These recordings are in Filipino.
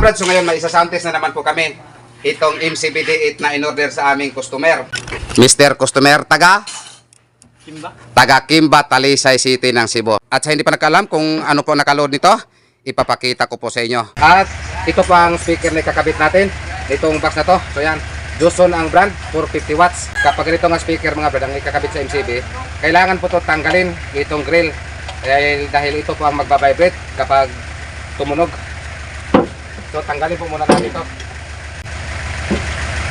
brad, so ngayon may isa-sound test na naman po kami. Itong MCBD8 na in-order sa aming customer. Mr. Customer, taga Kimba, Talisay City ng Cebu. At sa hindi pa nakaalam kung ano po nakaload nito, ipapakita ko po sa inyo. At ito pa ang speaker na kakabit natin. Itong box na to. So yan, Joson ang brand, 450 watts. Kapag ito nga speaker mga brad, ang ikakabit sa MCB, kailangan po to tanggalin itong grill. Dahil ito po ang magbabibrate kapag tumunog. So tanggalin po muna natin ito.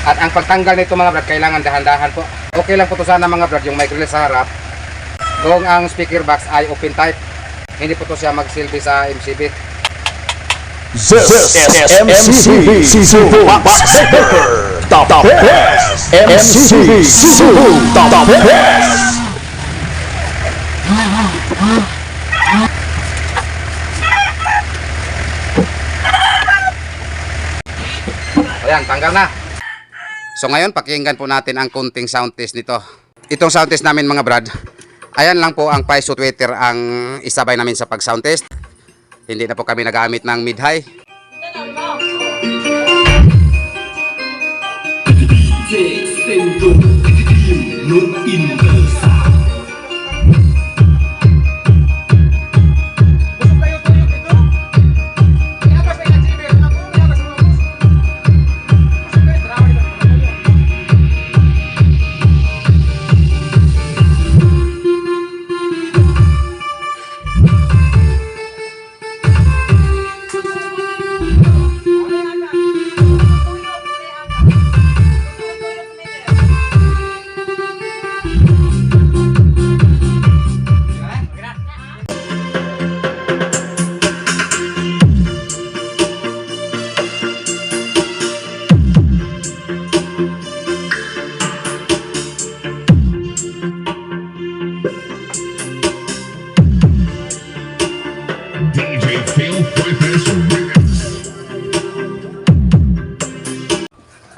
At ang pagtanggal nito mga brad, kailangan dahan-dahan po. Okay lang po to sana mga brad, yung may grill sa harap. Kung ang speaker box ay open type, hindi po to siya magsilbi sa MCB. This is MCB Cebu Box Speaker, the best. MCB Cebu, the best. Ayan, tanggal na. So ngayon, pakinggan po natin ang kunting sound test nito. Itong sound test namin mga brad, ayan lang po ang Paiso Twitter ang isabay namin sa pag sound test. Hindi na po kami nagamit ng mid-high.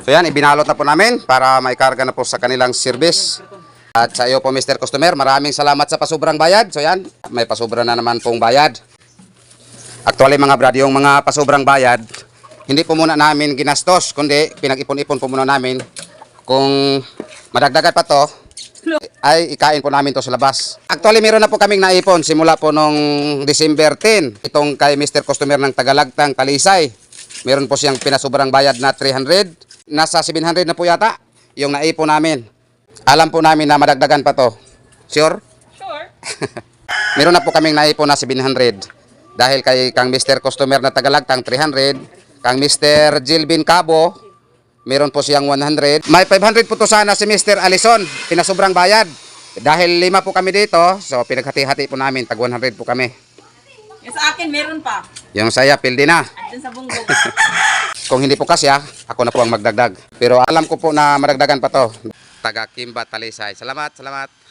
So yan, ibinalot na po namin para may karga na po sa kanilang service. At sa iyo po Mr. Customer, maraming salamat sa pasobrang bayad. So yan, may pasobra na naman pong bayad. Actually mga brad, yung mga pasobrang bayad, hindi po muna namin ginastos, kundi pinag-ipon-ipon po muna namin. Kung madagdagan pa to, ay ikain po namin to sa labas. Actually meron na po kaming naipon simula po nung December 10. Itong kay Mr. Customer ng Tagalagtang Talisay. Meron po siyang pinasobrang bayad na 300. Nasa 700 na po yata yung naipon namin. Alam po namin na madagdagan pa to. Sure? Sure. Meron na po kaming naipon na 700. Dahil kay kang Mr. Customer na Tagalagtang 300. Kang Mr. Jilbin Cabo, meron po siyang 100. May 500 po to sana si Mr. Alison. Pinasobrang bayad. Dahil 5 po kami dito, so pinaghati-hati po namin. Tag 100 po kami. Yung sa akin, meron pa. Yung saya, pildi na. Andun sa bunggog. Kung hindi po kasya, ako na po ang magdagdag. Pero alam ko po na madagdagan pa to. Taga Kimba, Talisay. Salamat, salamat.